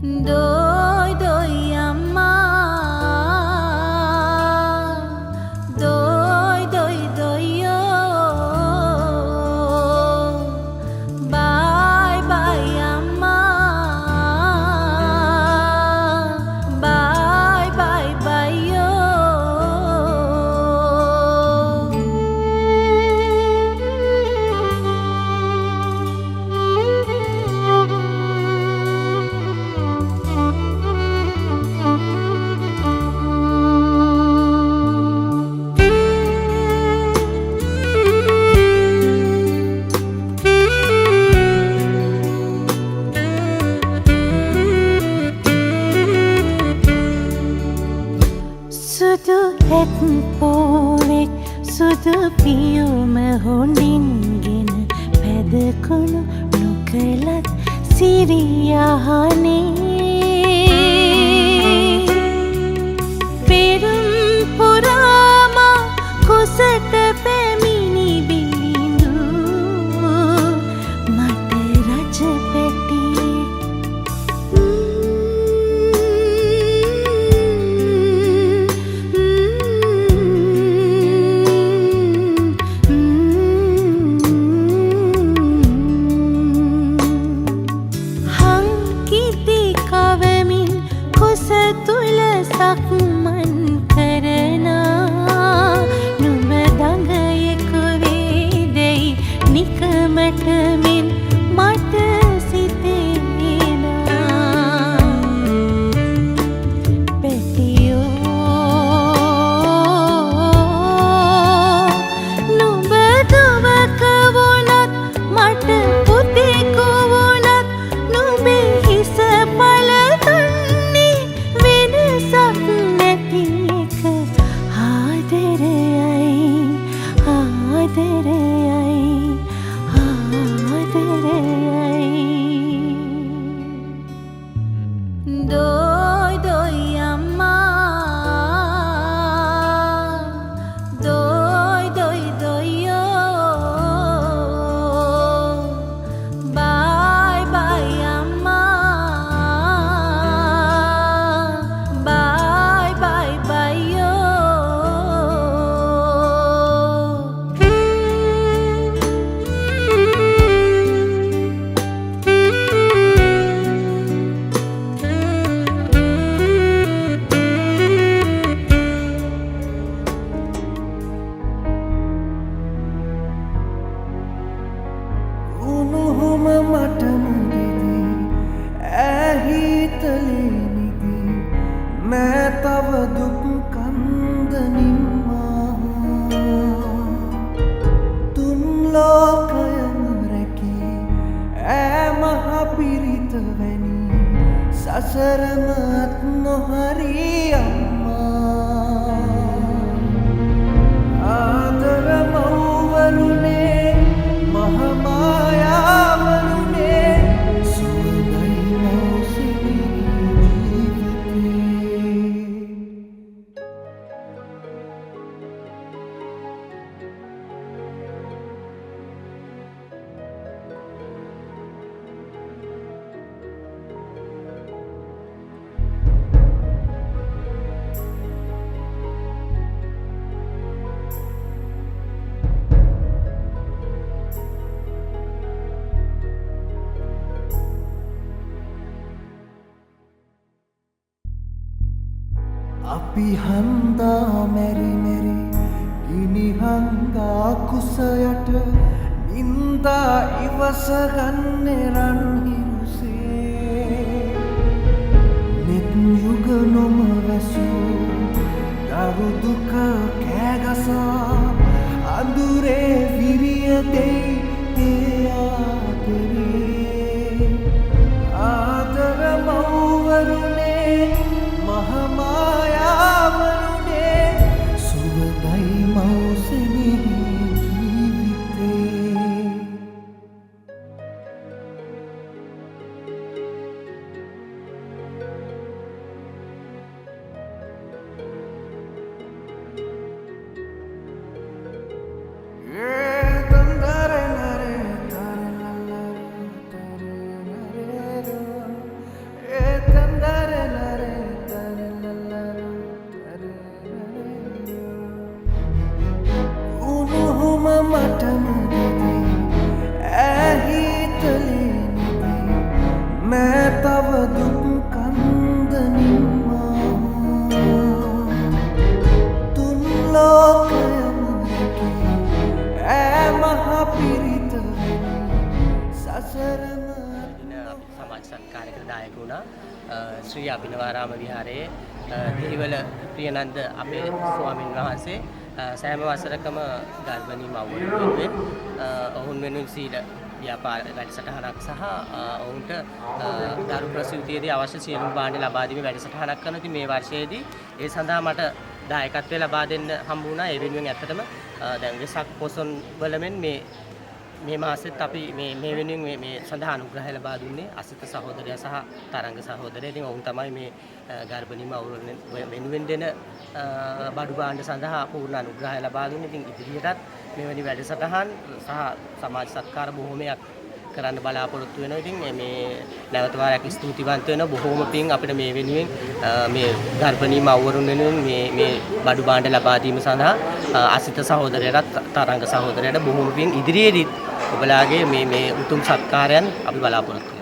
Doi doi amma, doi doi doi yo. Bye bye amma, bye bye bye yo. සුදු හෙත් පෝවෙක් සුදු පියුම හොඳින්ගෙන පැදකුණු නොකලත් සිරියහනේ පෙරුම් පුරාමා කුසට පැමිණි බිලිඳු මට රජ පැටියෙක් සක්මන් කරනා නුඹ දඟයෙකු වේදැයි නිකමට මෙන් මට සිතෙනා පැටියෝ නුඹ දුවක වුණත් මට පුතෙකු වුණත් නුඹේ හිස පළ දුන්නේ වෙනසක් නැති එක ආදරයයි ආදරයයි ආදරයයි Doi doi amma, doi doi doi yo. Bye bye amma, bye bye bye yo. උණුහුම මට මුදිදී ඇහිතලේ නිදී නෑ තව දුක් කන්ද නිම්මා තුන් ලෝකයම රැකී මහ පිරිත වැනි සසරමත් නොහරි අම්මා ආදර මව්වරුනේ මහමායාවරුනේ සුවඳයි මෞසිනි ජීවිතේ අපි හන්දා මෙරි මෙරි ගිනිහංගා කුසයට නින්දා ඉවසගන්නේ රන් හිරුසේ නෙත් යුග නොම වැසූ දරු දුක කෑගසා අඳුරේ විරිය දෙයි ඒ ආදරේ ආදර මව්වරුනේ මහමායාවරුනේ සුවඳයි මෞසිනි ජීවිතේ නෑ තව දුක් කන්දනින්මා තුන් ලෝකයම රැකී ඈ මහ පිරිතවෙනි සසරම සමාජ සත්කාරයකට දායක වුණා ශ්‍රී අභිනවාරාම විහාරයේ දෙහිවල ප්‍රියනන්ද අපේ ස්වාමීන් වහන්සේ සෑම වසරකම ගර්භණී මව්වරුන් වෙනුවෙන් ඔවුන් වෙනුවෙන් සීල ව්‍යාපාර වැඩසටහනක් සහ ඔවුන්ට දරු ප්‍රසූතියේදී අවශ්‍ය සියලුම භාණ්ඩ ලබා දීමේ වැඩසටහනක් කරනවා. ඉතින් මේ වර්ෂයේදී ඒ සඳහා මට දායකත්වය ලබා දෙන්න හම්බ වුණා. ඒ වෙනුවෙන් ඇත්තටම දැන් වෙසක් පොසොන් වලමෙන් මේ මාසෙත් අපි මේ වෙනුවෙන් මේ සඳහා අනුග්‍රහය ලබා දුන්නේ අසිත සහෝදරයා සහ තරංග සහෝදරයා. ඉතින් ඔවුන් තමයි මේ ගර්භණී මව්වරුන් වෙනුවෙන් දෙන බඩු භාණ්ඩ සඳහා පූර්ණ අනුග්‍රහය ලබා දුන්නේ. ඉතින් ඉදිරියටත් මෙවැනි වැඩසටහන් සහ සමාජ සත්කාර බොහෝමයක් කරන්න බලාපොරොත්තු වෙනවා. ඉතින් මේ නැවත වාරයක් ස්තුතිවන්ත වෙනවා. බොහෝම පිං අපිට මේ වෙනුවෙන් මේ ගර්භණී මව්වරුන් වෙනුවෙන් මේ බඩු භාණ්ඩ ලබා දීම සඳහා අසිත සහෝදරයාට තරංග සහෝදරයාට බොහෝම පිං ඉදිරියේදී ඔබලාගේ මේ උතුම් සත්කාරයන් අපි බලාපොරොත්තු